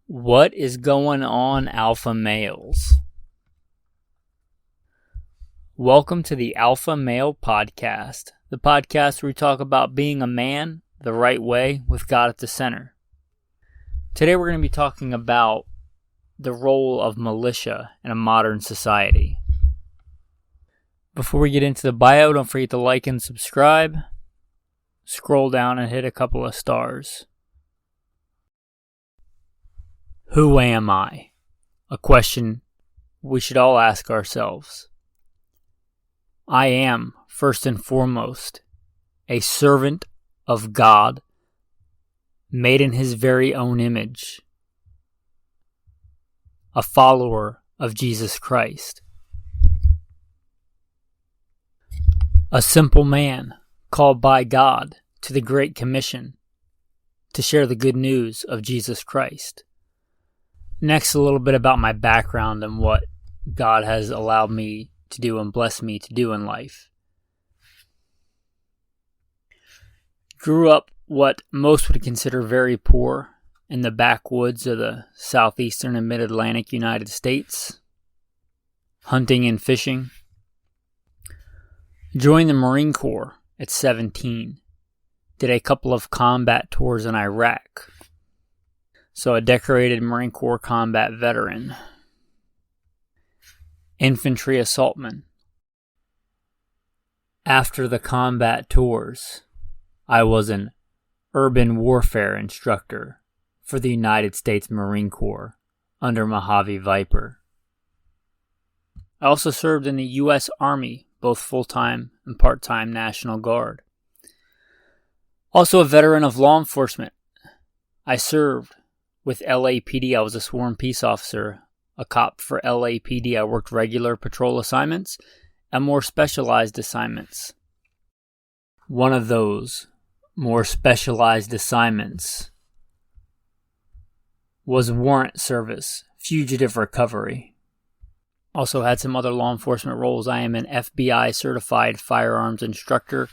What is going on, alpha males? Welcome to the Alpha Male Podcast, the podcast where we talk about being a man the right way with God at the center. Today we're going to be talking about the role of militia in a modern society. Before we get into the bio, don't forget to like and subscribe. Scroll down and hit a couple of stars. Who am I? A question we should all ask ourselves. I am, first and foremost, a servant of God, made in His very own image, a follower of Jesus Christ, a simple man called by God to the Great Commission to share the good news of Jesus Christ. Next, a little bit about my background and what God has allowed me to do and blessed me to do in life. Grew up what most would consider very poor in the backwoods of the southeastern and mid-Atlantic United States, hunting and fishing. Joined the Marine Corps at 17. Did a couple of combat tours in Iraq. So a decorated Marine Corps combat veteran. Infantry assaultman. After the combat tours, I was an urban warfare instructor for the United States Marine Corps under Mojave Viper. I also served in the U.S. Army, both full-time and part-time National Guard. Also a veteran of law enforcement. I served with LAPD. I was a sworn peace officer, a cop for LAPD. I worked regular patrol assignments and more specialized assignments. One of those more specialized assignments was warrant service, fugitive recovery. Also had some other law enforcement roles. I am an FBI certified firearms instructor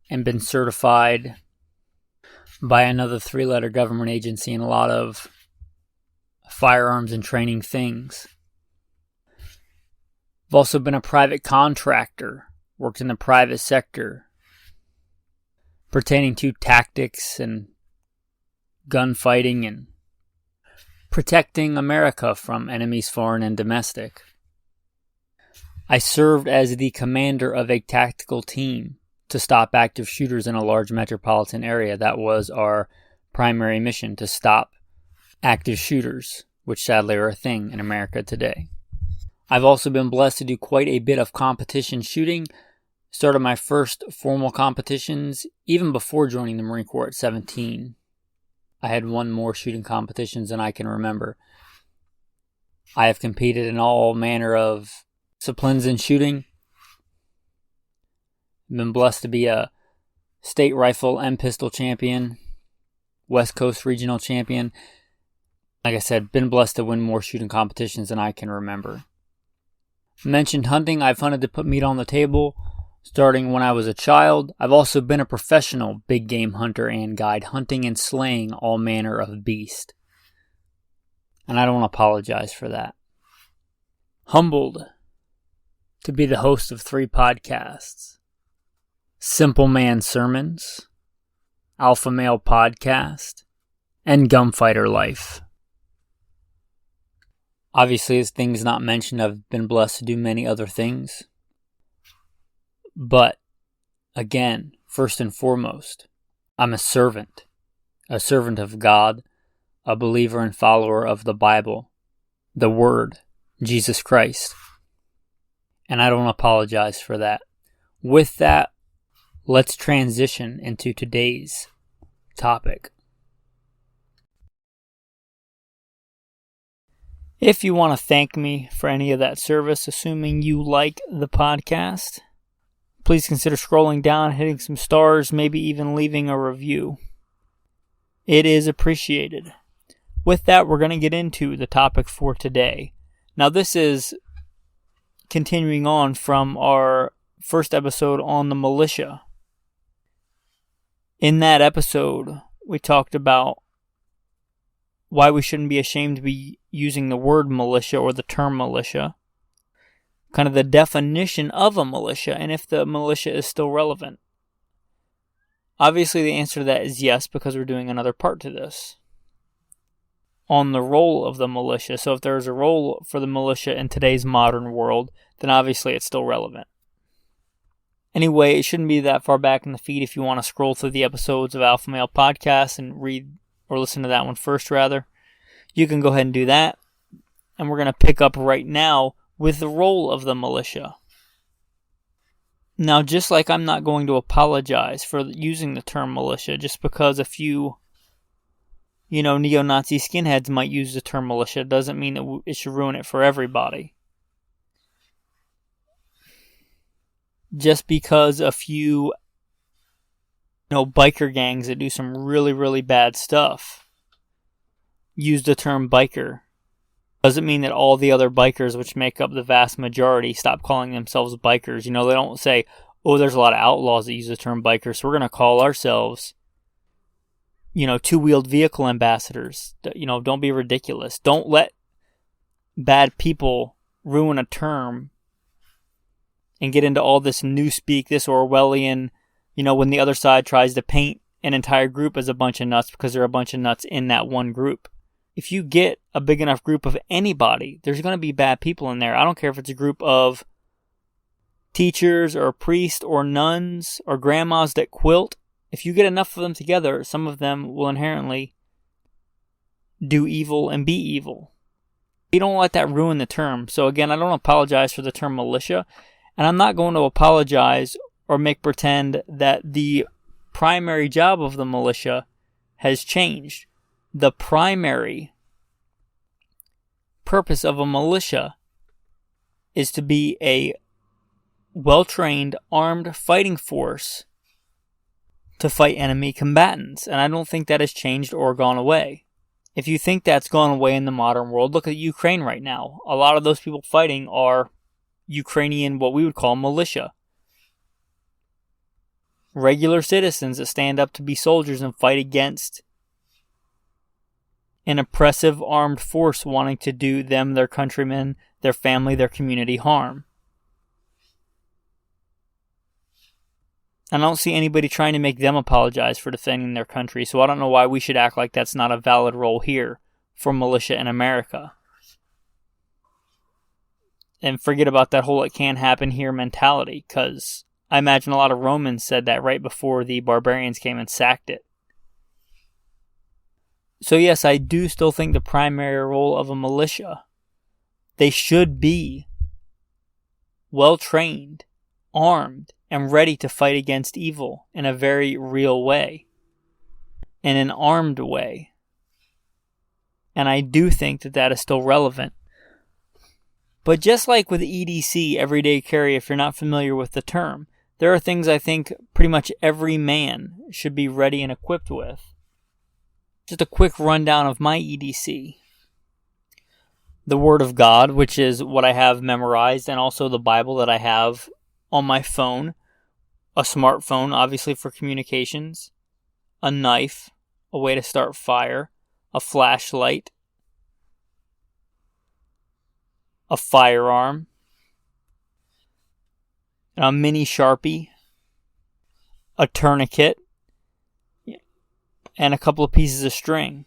and been certified by another 3-letter government agency in a lot of firearms and training things. I've also been a private contractor, worked in the private sector, pertaining to tactics and gunfighting and protecting America from enemies foreign and domestic. I served as the commander of a tactical team to stop active shooters in a large metropolitan area. That was our primary mission, to stop active shooters, which sadly are a thing in America today. I've also been blessed to do quite a bit of competition shooting. Started my first formal competitions even before joining the Marine Corps at 17. I had won more shooting competitions than I can remember. I have competed in all manner of disciplines in shooting. I've been blessed to be a state rifle and pistol champion, West Coast regional champion. Like I said, been blessed to win more shooting competitions than I can remember. Mentioned hunting. I've hunted to put meat on the table, starting when I was a child. I've also been a professional big game hunter and guide, hunting and slaying all manner of beast. And I don't apologize for that. Humbled to be the host of 3 podcasts. Simple Man Sermons, Alpha Male Podcast, and Gunfighter Life. Obviously, as things not mentioned, I've been blessed to do many other things. But, again, first and foremost, I'm a servant of God, a believer and follower of the Bible, the Word, Jesus Christ. And I don't apologize for that. With that, let's transition into today's topic. If you want to thank me for any of that service, assuming you like the podcast, please consider scrolling down, hitting some stars, maybe even leaving a review. It is appreciated. With that, we're going to get into the topic for today. Now, this is continuing on from our first episode on the militia. In that episode, we talked about why we shouldn't be ashamed to be using the word militia or the term militia, kind of the definition of a militia, and if the militia is still relevant. Obviously, the answer to that is yes, because we're doing another part to this on the role of the militia. So if there's a role for the militia in today's modern world, then obviously it's still relevant. Anyway, it shouldn't be that far back in the feed if you want to scroll through the episodes of Alpha Male Podcast and read or listen to that one first, rather. You can go ahead and do that. And we're going to pick up right now with the role of the militia. Now, just like I'm not going to apologize for using the term militia just because a few, neo-Nazi skinheads might use the term militia, doesn't mean that it should ruin it for everybody. Just because a few, biker gangs that do some really, really bad stuff use the term biker doesn't mean that all the other bikers, which make up the vast majority, stop calling themselves bikers. They don't say, oh, there's a lot of outlaws that use the term biker, so we're going to call ourselves, two-wheeled vehicle ambassadors. Don't be ridiculous. Don't let bad people ruin a term and get into all this newspeak, this Orwellian, when the other side tries to paint an entire group as a bunch of nuts because there are a bunch of nuts in that one group. If you get a big enough group of anybody, there's going to be bad people in there. I don't care if it's a group of teachers or priests or nuns or grandmas that quilt. If you get enough of them together, some of them will inherently do evil and be evil. You don't let that ruin the term. So again, I don't apologize for the term militia, and I'm not going to apologize or make pretend that the primary job of the militia has changed. The primary purpose of a militia is to be a well-trained, armed fighting force to fight enemy combatants. And I don't think that has changed or gone away. If you think that's gone away in the modern world, look at Ukraine right now. A lot of those people fighting are Ukrainian, what we would call militia. Regular citizens that stand up to be soldiers and fight against an oppressive armed force wanting to do them, their countrymen, their family, their community harm. I don't see anybody trying to make them apologize for defending their country, so I don't know why we should act like that's not a valid role here for militia in America. And forget about that whole it can't happen here mentality, because I imagine a lot of Romans said that right before the barbarians came and sacked it. So yes, I do still think the primary role of a militia, they should be well-trained, armed, and ready to fight against evil in a very real way, in an armed way. And I do think that that is still relevant. But just like with EDC, everyday carry, if you're not familiar with the term, there are things I think pretty much every man should be ready and equipped with. Just a quick rundown of my EDC. The Word of God, which is what I have memorized, and also the Bible that I have on my phone. A smartphone, obviously, for communications. A knife, a way to start fire. A flashlight. A firearm. A mini Sharpie. A tourniquet. And a couple of pieces of string.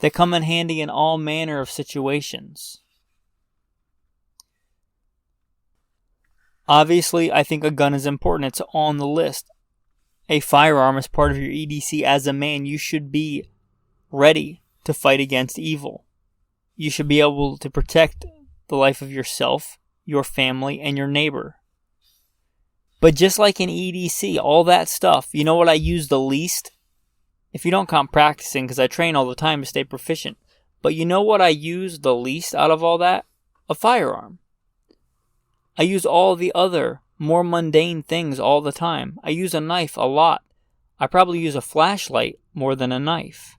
They come in handy in all manner of situations. Obviously, I think a gun is important. It's on the list. A firearm is part of your EDC. As a man, you should be ready to fight against evil. You should be able to protect the life of yourself, your family, and your neighbor. But just like in EDC, all that stuff, you know what I use the least? If you don't count practicing, because I train all the time to stay proficient. But you know what I use the least out of all that? A firearm. I use all the other, more mundane things all the time. I use a knife a lot. I probably use a flashlight more than a knife.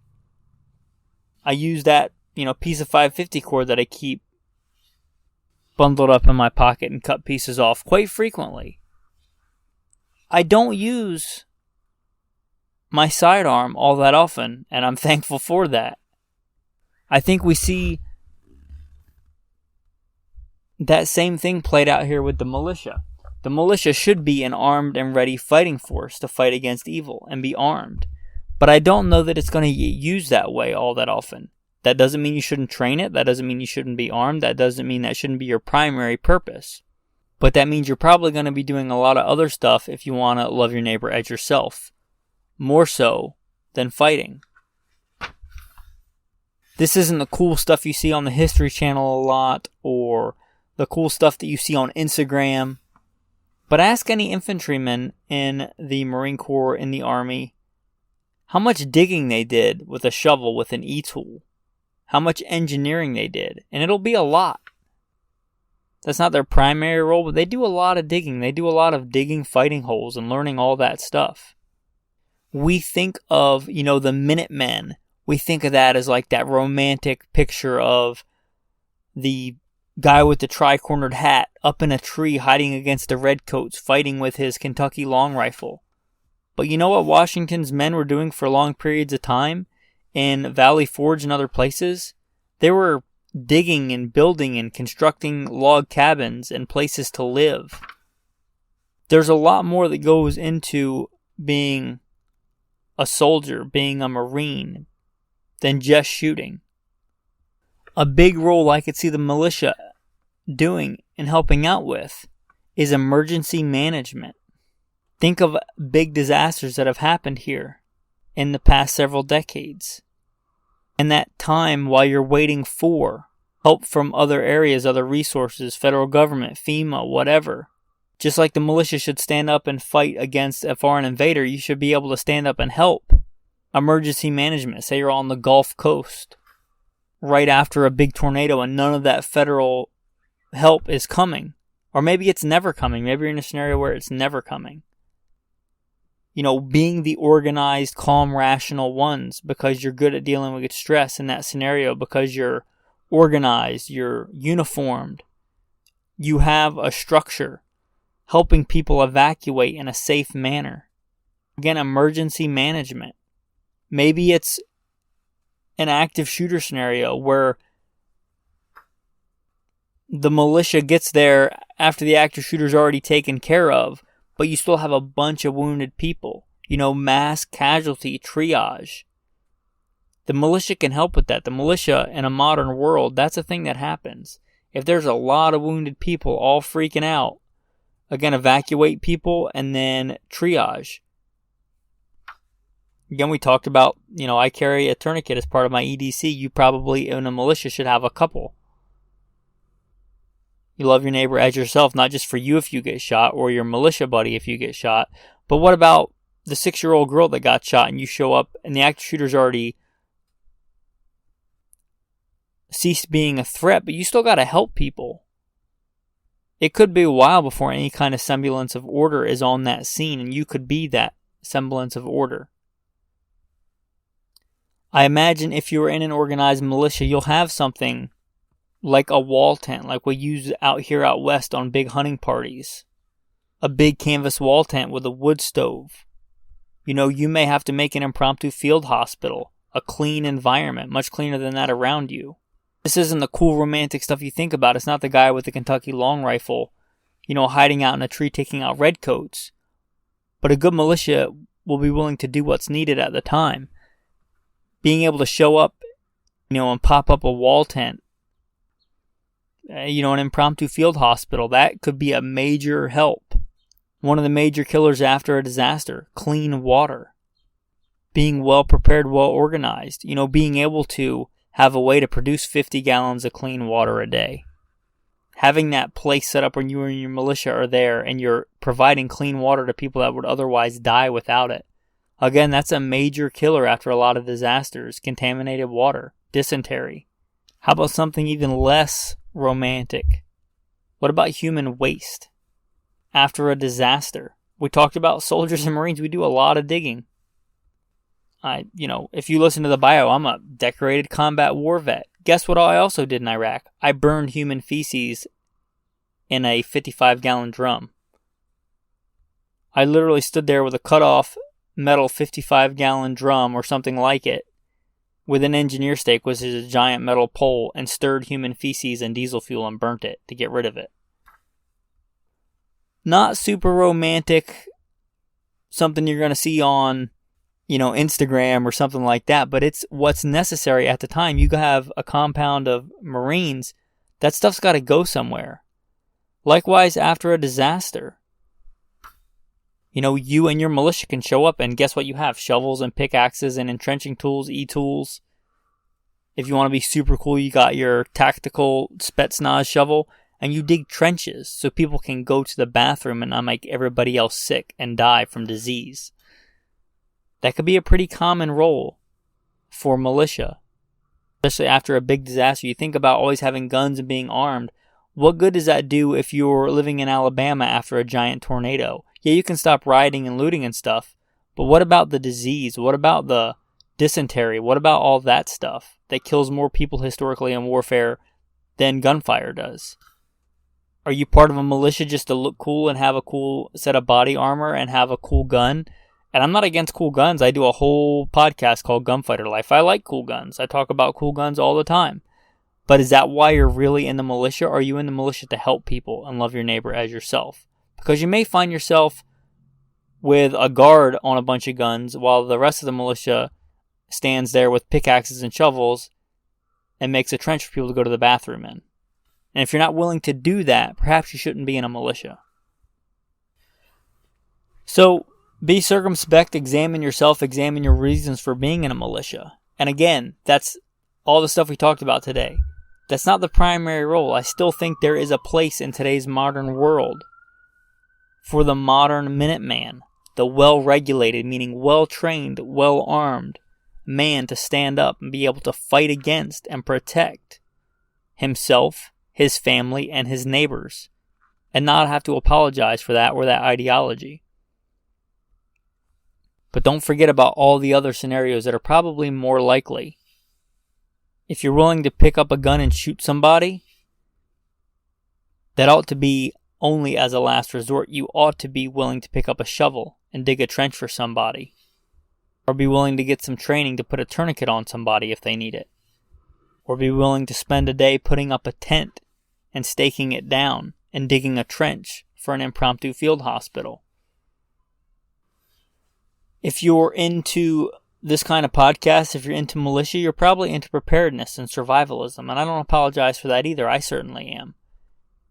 I use that, piece of 550 cord that I keep bundled up in my pocket and cut pieces off quite frequently. I don't use my sidearm all that often, and I'm thankful for that. I think we see that same thing played out here with the militia. The militia should be an armed and ready fighting force to fight against evil and be armed. But I don't know that it's going to get used that way all that often. That doesn't mean you shouldn't train it. That doesn't mean you shouldn't be armed. That doesn't mean that shouldn't be your primary purpose. But that means you're probably going to be doing a lot of other stuff if you want to love your neighbor as yourself. More so than fighting. This isn't the cool stuff you see on the History Channel a lot, or the cool stuff that you see on Instagram. But ask any infantryman in the Marine Corps, in the Army, how much digging they did with a shovel with an e-tool. How much engineering they did. And it'll be a lot. That's not their primary role, but they do a lot of digging. They do a lot of digging fighting holes and learning all that stuff. We think of, the Minutemen. We think of that as like that romantic picture of the guy with the tri-cornered hat up in a tree hiding against the redcoats fighting with his Kentucky long rifle. But you know what Washington's men were doing for long periods of time in Valley Forge and other places? They were digging and building and constructing log cabins and places to live. There's a lot more that goes into being a soldier, being a Marine, than just shooting. A big role I could see the militia doing and helping out with is emergency management. Think of big disasters that have happened here in the past several decades. And that time while you're waiting for help from other areas, other resources, federal government, FEMA, whatever. Just like the militia should stand up and fight against a foreign invader, you should be able to stand up and help. Emergency management. Say you're on the Gulf Coast right after a big tornado and none of that federal help is coming. Or maybe it's never coming. Maybe you're in a scenario where it's never coming. Being the organized, calm, rational ones because you're good at dealing with stress in that scenario, because you're organized, you're uniformed, you have a structure, helping people evacuate in a safe manner. Again, emergency management. Maybe it's an active shooter scenario where the militia gets there after the active shooter's already taken care of, but you still have a bunch of wounded people. Mass casualty triage. The militia can help with that. The militia in a modern world, that's a thing that happens. If there's a lot of wounded people all freaking out, again, evacuate people and then triage. Again, we talked about, I carry a tourniquet as part of my EDC. You probably, in a militia, should have a couple. You love your neighbor as yourself, not just for you if you get shot, or your militia buddy if you get shot. But what about the 6-year-old girl that got shot and you show up and the active shooter's already ceased being a threat, but you still got to help people? It could be a while before any kind of semblance of order is on that scene, and you could be that semblance of order. I imagine if you're in an organized militia, you'll have something like a wall tent, like we use out here out west on big hunting parties. A big canvas wall tent with a wood stove. You may have to make an impromptu field hospital, a clean environment, much cleaner than that around you. This isn't the cool romantic stuff you think about. It's not the guy with the Kentucky long rifle, hiding out in a tree taking out redcoats. But a good militia will be willing to do what's needed at the time. Being able to show up, and pop up a wall tent, an impromptu field hospital, that could be a major help. One of the major killers after a disaster, clean water. Being well prepared, well organized. Being able to have a way to produce 50 gallons of clean water a day. Having that place set up when you and your militia are there and you're providing clean water to people that would otherwise die without it. Again, that's a major killer after a lot of disasters. Contaminated water, dysentery. How about something even less romantic? What about human waste? After a disaster. We talked about soldiers and Marines. We do a lot of digging. If you listen to the bio, I'm a decorated combat war vet. Guess what I also did in Iraq? I burned human feces in a 55-gallon drum. I literally stood there with a cut-off metal 55-gallon drum or something like it with an engineer stake, which is a giant metal pole, and stirred human feces and diesel fuel and burnt it to get rid of it. Not super romantic, something you're going to see on, Instagram or something like that, but it's what's necessary at the time. You have a compound of Marines, that stuff's got to go somewhere. Likewise, after a disaster, you and your militia can show up, and guess what you have? Shovels and pickaxes and entrenching tools, e-tools. If you want to be super cool, you got your tactical Spetsnaz shovel, and you dig trenches so people can go to the bathroom and not make everybody else sick and die from disease. That could be a pretty common role for militia, especially after a big disaster. You think about always having guns and being armed. What good does that do if you're living in Alabama after a giant tornado? Yeah, you can stop rioting and looting and stuff, but what about the disease? What about the dysentery? What about all that stuff that kills more people historically in warfare than gunfire does? Are you part of a militia just to look cool and have a cool set of body armor and have a cool gun? And I'm not against cool guns. I do a whole podcast called Gunfighter Life. I like cool guns. I talk about cool guns all the time. But is that why you're really in the militia? Or are you in the militia to help people and love your neighbor as yourself? Because you may find yourself with a guard on a bunch of guns while the rest of the militia stands there with pickaxes and shovels and makes a trench for people to go to the bathroom in. And if you're not willing to do that, perhaps you shouldn't be in a militia. So, be circumspect, examine yourself, examine your reasons for being in a militia. And again, that's all the stuff we talked about today. That's not the primary role. I still think there is a place in today's modern world for the modern Minuteman, the well-regulated, meaning well-trained, well-armed man to stand up and be able to fight against and protect himself, his family, and his neighbors, and not have to apologize for that or that ideology. But don't forget about all the other scenarios that are probably more likely. If you're willing to pick up a gun and shoot somebody, that ought to be only as a last resort. You ought to be willing to pick up a shovel and dig a trench for somebody. Or be willing to get some training to put a tourniquet on somebody if they need it. Or be willing to spend a day putting up a tent and staking it down and digging a trench for an impromptu field hospital. If you're into this kind of podcast, if you're into militia, you're probably into preparedness and survivalism. And I don't apologize for that either. I certainly am.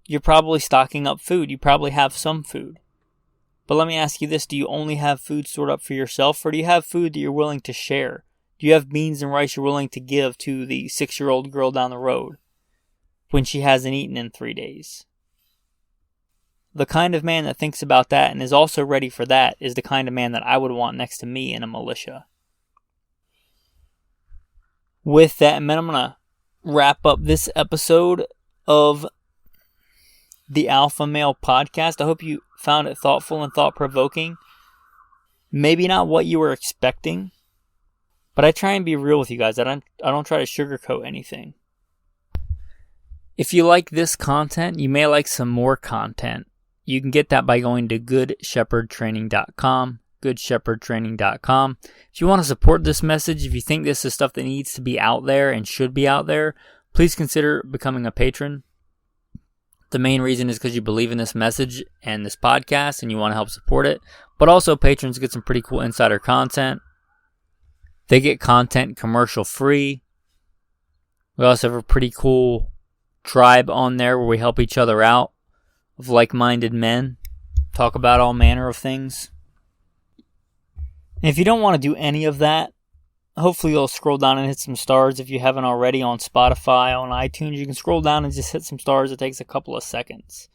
You're probably stocking up food. You probably have some food. But let me ask you this. Do you only have food stored up for yourself? Or do you have food that you're willing to share? Do you have beans and rice you're willing to give to the 6-year-old girl down the road when she hasn't eaten in 3 days? The kind of man that thinks about that and is also ready for that is the kind of man that I would want next to me in a militia. With that, I'm going to wrap up this episode of the Alpha Male Podcast. I hope you found it thoughtful and thought-provoking. Maybe not what you were expecting, but I try and be real with you guys. I don't try to sugarcoat anything. If you like this content, you may like some more content. You can get that by going to goodshepherdtraining.com, goodshepherdtraining.com. If you want to support this message, if you think this is stuff that needs to be out there and should be out there, please consider becoming a patron. The main reason is because you believe in this message and this podcast and you want to help support it. But also patrons get some pretty cool insider content. They get content commercial free. We also have a pretty cool tribe on there where we help each other out of like-minded men. Talk about all manner of things. And if you don't want to do any of that, hopefully you'll scroll down and hit some stars if you haven't already on Spotify, on iTunes. You can scroll down and just hit some stars. It takes a couple of seconds.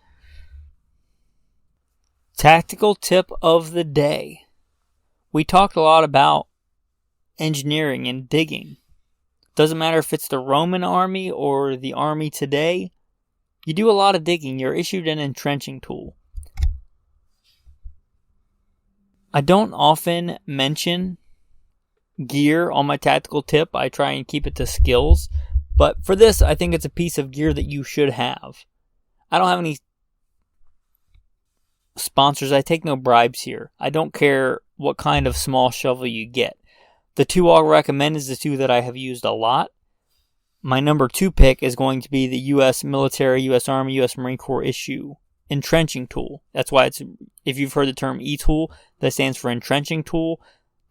Tactical tip of the day. We talked a lot about engineering and digging. Doesn't matter if it's the Roman army or the army today. You do a lot of digging. You're issued an entrenching tool. I don't often mention gear on my tactical tip. I try and keep it to skills. But for this, I think it's a piece of gear that you should have. I don't have any sponsors. I take no bribes here. I don't care what kind of small shovel you get. The two I'll recommend is the two that I have used a lot. My number 2 pick is going to be the U.S. military, U.S. Army, U.S. Marine Corps issue entrenching tool. That's why if you've heard the term e-tool, that stands for entrenching tool.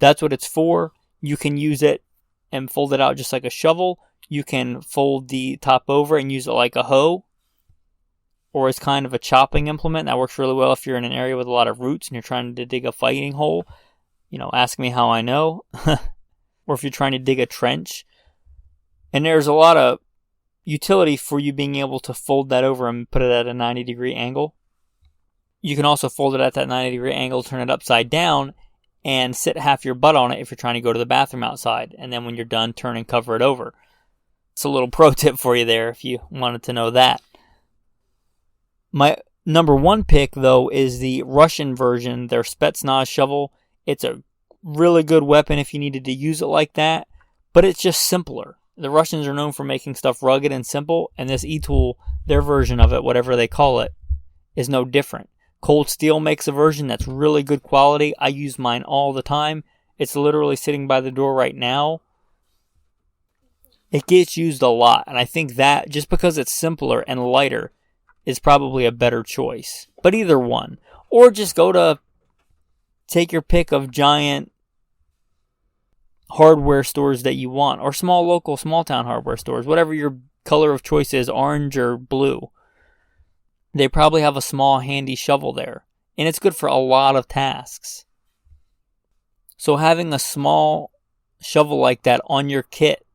That's what it's for. You can use it and fold it out just like a shovel. You can fold the top over and use it like a hoe, or as kind of a chopping implement. That works really well if you're in an area with a lot of roots and you're trying to dig a fighting hole. Ask me how I know. Or if you're trying to dig a trench. And there's a lot of utility for you being able to fold that over and put it at a 90-degree angle. You can also fold it at that 90-degree angle, turn it upside down, and sit half your butt on it if you're trying to go to the bathroom outside. And then when you're done, turn and cover it over. It's a little pro tip for you there if you wanted to know that. My number 1 pick, though, is the Russian version, their Spetsnaz shovel. It's a really good weapon if you needed to use it like that, but it's just simpler. The Russians are known for making stuff rugged and simple, and this e-tool, their version of it, whatever they call it, is no different. Cold Steel makes a version that's really good quality. I use mine all the time. It's literally sitting by the door right now. It gets used a lot, and I think that, just because it's simpler and lighter, is probably a better choice. But either one. Or just take your pick of giant hardware stores that you want, or small local, small town hardware stores, whatever your color of choice is, orange or blue. They probably have a small handy shovel there, and it's good for a lot of tasks. So having a small shovel like that on your kit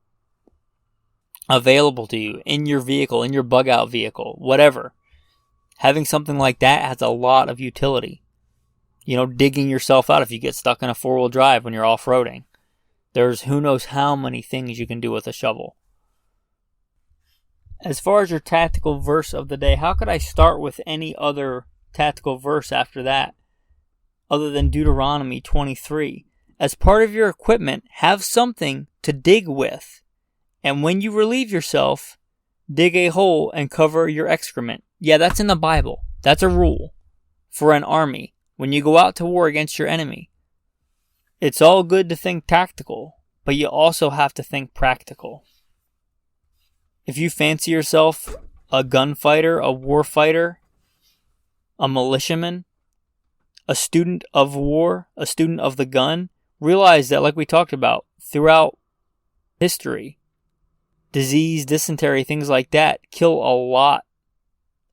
available to you in your vehicle, in your bug out vehicle, whatever, having something like that has a lot of utility. Digging yourself out if you get stuck in a 4-wheel drive when you're off-roading. There's who knows how many things you can do with a shovel. As far as your tactical verse of the day, how could I start with any other tactical verse after that, other than Deuteronomy 23? As part of your equipment, have something to dig with. And when you relieve yourself, dig a hole and cover your excrement. Yeah, that's in the Bible. That's a rule for an army when you go out to war against your enemy. It's all good to think tactical, but you also have to think practical. If you fancy yourself a gunfighter, a warfighter, a militiaman, a student of war, a student of the gun, realize that, like we talked about, throughout history, disease, dysentery, things like that kill a lot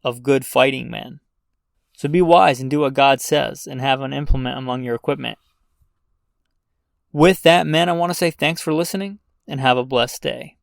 of good fighting men. So be wise and do what God says and have an implement among your equipment. With that, men, I want to say thanks for listening and have a blessed day.